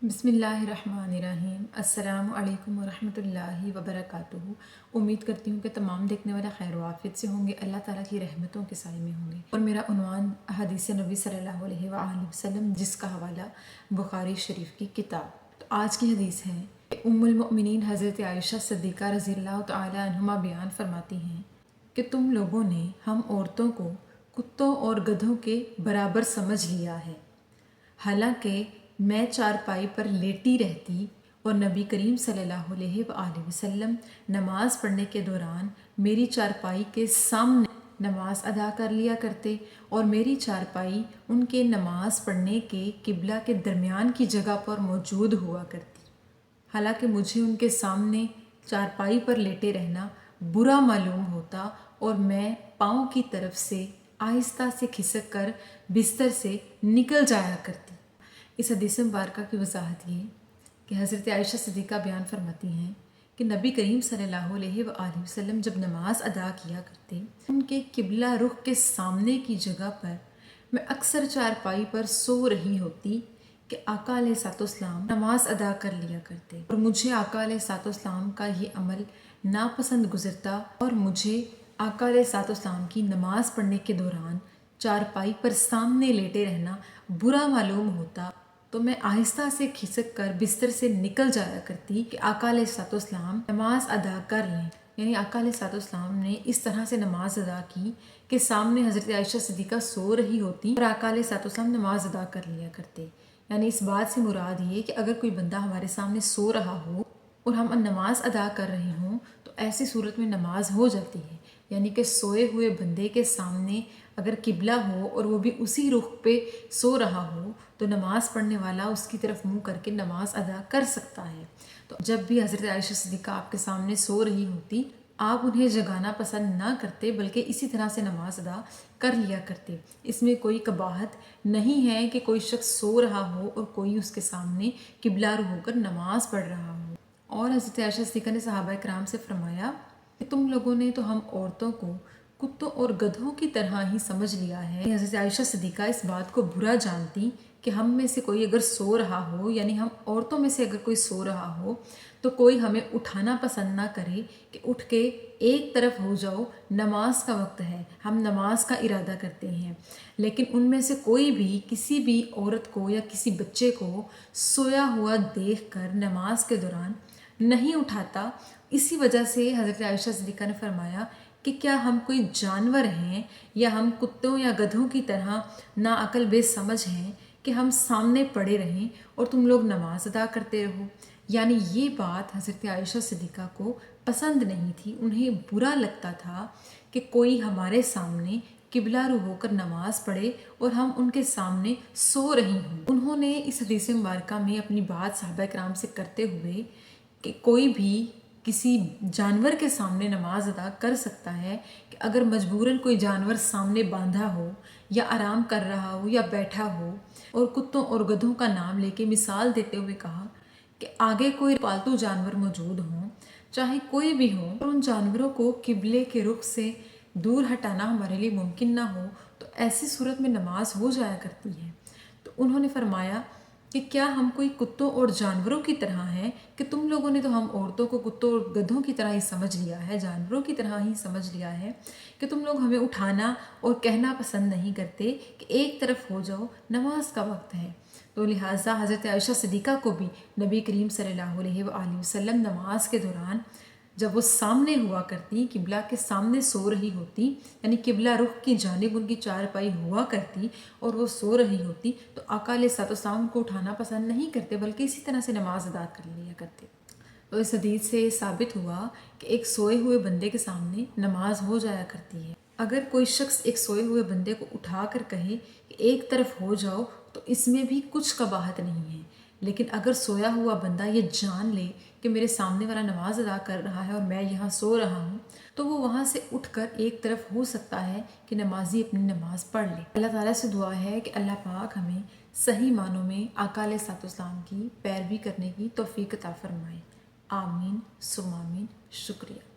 बिस्मिल्लाहिर्रहमानिर्रहीम। अस्सलामु अलैकुम वरहमतुल्लाहि वबरकातुहू। उम्मीद करती हूँ कि तमाम देखने वाले खैर वाफियत से होंगे, अल्लाह ताला की रहमतों के साए में होंगे। और मेरा उन्वान हदीस नबी सल्लल्लाहु अलैहि वसल्लम, जिसका हवाला बुखारी शरीफ की किताब। तो आज की हदीस है कि उम्मुल मोमिनीन हज़रत आयशा सिद्दीक़ा रज़ियल्लाहु तआला अन्हुमा बयान फरमाती हैं कि तुम लोगों ने हम औरतों को कुत्तों और गधों के बराबर समझ लिया है। हालांकि मैं चारपाई पर लेटी रहती और नबी करीम सल्लल्लाहु अलैहि वसल्लम नमाज पढ़ने के दौरान मेरी चारपाई के सामने नमाज अदा कर लिया करते और मेरी चारपाई उनके नमाज पढ़ने के किबला के दरमियान की जगह पर मौजूद हुआ करती। हालांकि मुझे उनके सामने चारपाई पर लेटे रहना बुरा मालूम होता और मैं पाँव की तरफ से आहिस्ता से खिसक कर बिस्तर से निकल जाया करती। इस हदीस मुबारका की वजाहत ये कि हज़रत आयशा सिद्दीक़ा बयान फरमाती हैं कि नबी करीम सल्लल्लाहु अलैहि वसल्लम जब नमाज अदा किया करते, उनके किबला रुख के सामने की जगह पर मैं अक्सर चारपाई पर सो रही होती कि आका अलैहिस्सलाम नमाज अदा कर लिया करते और मुझे आका अलैहिस्सलाम का ये अमल नापसंद गुजरता और मुझे आका अलैहिस्सलाम की नमाज पढ़ने के दौरान चारपाई पर सामने लेटे रहना बुरा मालूम होता। तो मैं आहिस्ता से खिसक कर बिस्तर से निकल जाया करती कि आका अलैहिस्सलाम नमाज अदा कर लें। यानी आका अलैहिस्सलाम ने इस तरह से नमाज अदा की कि सामने हज़रत आयशा सिद्दीक़ा सो रही होती और आका अलैहिस्सलाम नमाज अदा कर लिया करते। यानी इस बात से मुराद ये कि अगर कोई बंदा हमारे सामने सो रहा हो और हम नमाज अदा कर रहे हों तो ऐसी सूरत में नमाज हो जाती है। यानी कि सोए हुए बंदे के सामने अगर किबला हो और वो भी उसी रुख पे सो रहा हो तो नमाज पढ़ने वाला उसकी तरफ मुंह करके नमाज अदा कर सकता है। तो जब भी हज़रत आयशा सिद्दीक़ा आपके सामने सो रही होती, आप उन्हें जगाना पसंद ना करते बल्कि इसी तरह से नमाज अदा कर लिया करते। इसमें कोई कबाहत नहीं है कि कोई शख्स सो रहा हो और कोई उसके सामने किबला रुख होकर नमाज पढ़ रहा हो। और हज़रत आयशा सिद्दीक़ा ने सहाबा कराम से फरमाया कि तुम लोगों ने तो हम औरतों को कुत्तों और गधों की तरह ही समझ लिया है। हज़रत आयशा सिद्दीक़ा इस बात को बुरा जानती कि हम में से कोई अगर सो रहा हो, यानी हम औरतों में से अगर कोई सो रहा हो तो कोई हमें उठाना पसंद ना करे कि उठ के एक तरफ हो जाओ, नमाज का वक्त है, हम नमाज का इरादा करते हैं। लेकिन उनमें से कोई भी किसी भी औरत को या किसी बच्चे को सोया हुआ देखकर नमाज के दौरान नहीं उठाता। इसी वजह से हज़रत आयशा सिद्दीक़ा ने फरमाया कि क्या हम कोई जानवर हैं या हम कुत्तों या गधों की तरह नाअकल बेसमझ हैं कि हम सामने पड़े रहें और तुम लोग नमाज अदा करते रहो। यानी ये बात हज़रत आयशा सिद्दीक़ा को पसंद नहीं थी। उन्हें बुरा लगता था कि कोई हमारे सामने किबला रुख होकर नमाज पढ़े और हम उनके सामने सो रही हों। उन्होंने इस हदीस मुबारका में अपनी बात सहाबा कराम से करते हुए कि कोई भी किसी जानवर के सामने नमाज अदा कर सकता है कि अगर मजबूरन कोई जानवर सामने बांधा हो या आराम कर रहा हो या बैठा हो, और कुत्तों और गधों का नाम लेके मिसाल देते हुए कहा कि आगे कोई पालतू जानवर मौजूद हो, चाहे कोई भी हो, और उन जानवरों को किबले के रुख से दूर हटाना हमारे लिए मुमकिन ना हो तो ऐसी सूरत में नमाज हो जाया करती है। तो उन्होंने फरमाया कि क्या हम कोई कुत्तों और जानवरों की तरह हैं कि तुम लोगों ने तो हम औरतों को कुत्तों और गधों की तरह ही समझ लिया है, जानवरों की तरह ही समझ लिया है कि तुम लोग हमें उठाना और कहना पसंद नहीं करते कि एक तरफ हो जाओ, नमाज का वक्त है। तो लिहाजा हज़रत आयशा सिद्दीक़ा को भी नबी करीम सल्लल्लाहु अलैहि वसल्लम नमाज के दौरान जब वो सामने हुआ करती, किबला के सामने सो रही होती, यानी किबला रुख की जानिब उनकी चारपाई हुआ करती और वो सो रही होती, तो आका अलैहिस्सलाम को उठाना पसंद नहीं करते बल्कि इसी तरह से नमाज अदा कर लिया करते। तो इस हदीस से साबित हुआ कि एक सोए हुए बंदे के सामने नमाज हो जाया करती है। अगर कोई शख्स एक सोए हुए बंदे को उठा कर कहे कि एक तरफ हो जाओ तो इसमें भी कुछ कबाहत नहीं है। लेकिन अगर सोया हुआ बंदा ये जान ले कि मेरे सामने वाला नमाज अदा कर रहा है और मैं यहाँ सो रहा हूँ, तो वो वहाँ से उठकर एक तरफ हो सकता है कि नमाजी अपनी नमाज पढ़ ले। अल्लाह ताला से दुआ है कि अल्लाह पाक हमें सही मानों में आका अलैहिस्सलाम की पैरवी करने की तौफीक अता फरमाए। आमीन सुम आमीन। शुक्रिया।